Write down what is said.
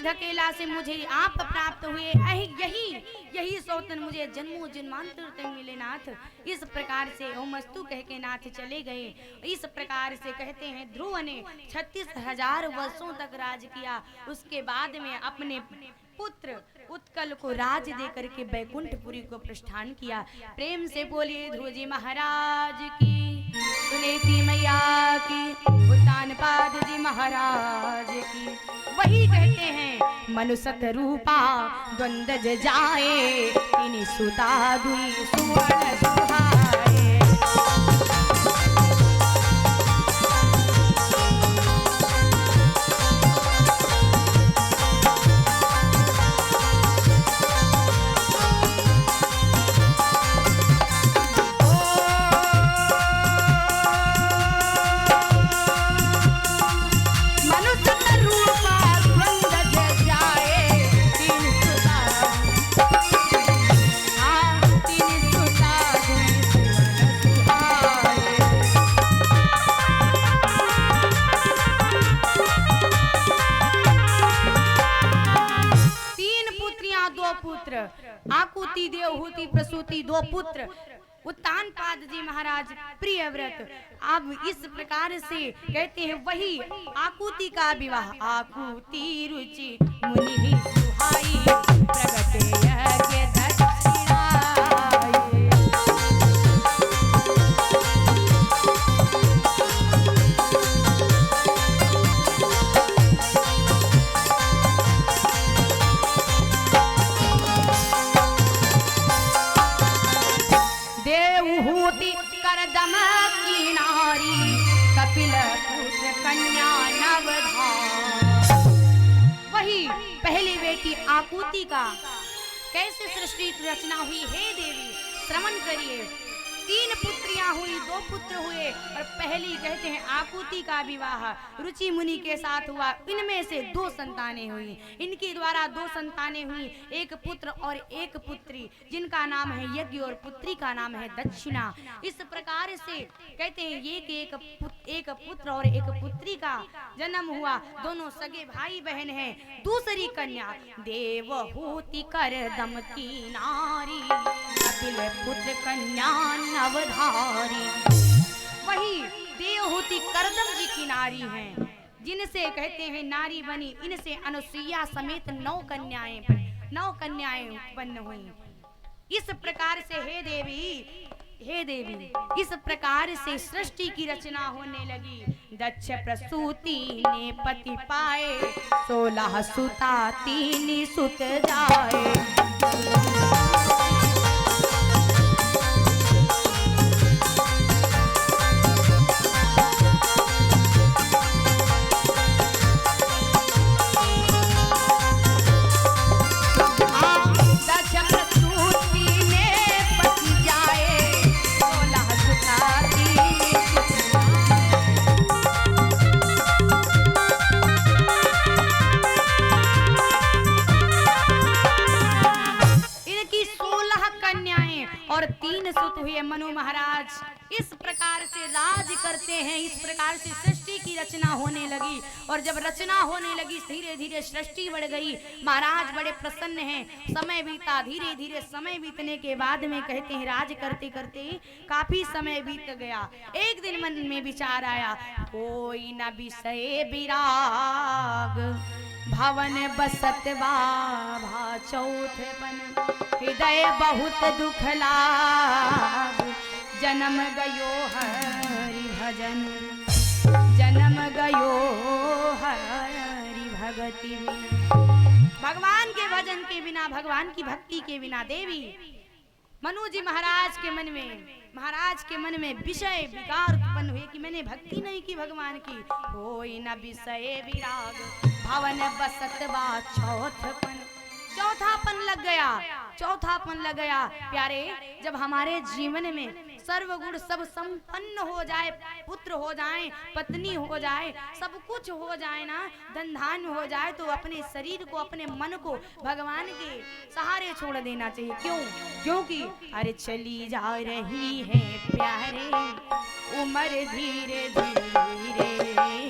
एक धकेला से मुझे आप प्राप्त हुए, यही यही सौतन मुझे जन्मों जन्मांतर तक मिले नाथ। इस प्रकार से ओमस्तु कह के नाथ चले गए। इस प्रकार से कहते हैं ध्रुव ने 36,000 वर्षों तक राज किया। उसके बाद में अपने पुत्र उत्कल को राज दे करके बैकुंठपुरी को प्रस्थान किया। प्रेम से बोलिए ध्रुव जी महाराज की, सुनेती मैया की, उत्तानपाद जी महाराज की। वही कहते हैं मनुसत रूपा द्वंद्व जाए, इन्हीं सुता दुई सुवर्ण सुहाए। आकुति देवहूति प्रसूति 2 पुत्र उत्तानपाद जी महाराज प्रिय व्रत। अब इस प्रकार से कहते हैं वही आकुति का विवाह। आकुति रुचि मुनि सुहाई, प्रगटे यज्ञ दक्षिणा। करदम की नारी, कपिल पुत्र कन्या नवधार। वही पहली बेटी आकुति का कैसे सृष्टि रचना हुई। हे देवी श्रवण करिए, 3 पुत्रियां हुई, 2 पुत्र हुए और पहली कहते हैं आकुति का विवाह रुचि मुनि के साथ हुआ। इनमें से 2 संतानें हुई। इनके द्वारा 2 संतानें हुई, एक पुत्र और एक पुत्री, जिनका नाम है यज्ञ और पुत्री का नाम है दक्षिणा। इस प्रकार से कहते हैं एक पुत्र और एक पुत्री का जन्म हुआ। दोनों सगे भाई बहन हैं। दूसरी कन्या देवहूति करदम की नारी, कपिल पुत्र कन्या नवधारी। वही देवहूति करदम जी की नारी हैं, जिनसे कहते हैं नारी बनी। इनसे अनुसुईया समेत 9 कन्याएं उत्पन्न हुई। इस प्रकार से हे देवी इस प्रकार से सृष्टि की रचना होने लगी। दक्ष प्रसूति ने पति पाए, 16 सुता 3 सुत जाए। और 3 सुत हुए मनु महाराज। इस प्रकार से राज करते हैं। इस प्रकार से सृष्टि की रचना होने लगी। और जब रचना होने लगी धीरे धीरे सृष्टि बढ़ गई। महाराज बड़े प्रसन्न हैं। समय बीता, धीरे धीरे समय बीतने के बाद में कहते हैं राज करते करते काफी समय बीत गया। एक दिन मन में विचार आया, कोई न विषय विराग, भवन बसत बाभा चौथे बन, हृदय बहुत दुख लाग, जन्म गयो हरि भजन, जन्म गयो हरि भगति बिन। भगवान के भजन के बिना, भगवान की भक्ति के बिना देवी मनु जी महाराज के मन में विषय विकार उत्पन्न हुए कि मैंने भक्ति नहीं की भगवान की। होई न विषय विराग, भवन बसत बा चौथपन, चौथापन लग गया। प्यारे, जब हमारे जीवन में सर्वगुण सब संपन्न हो जाए, पुत्र हो जाए, पत्नी हो जाए, सब कुछ हो जाए ना, धन धान्य हो जाए, तो अपने शरीर को, अपने मन को भगवान के सहारे छोड़ देना चाहिए। क्यों? क्योंकि अरे चली जा रही है प्यारे उम्र धीरे धीरे।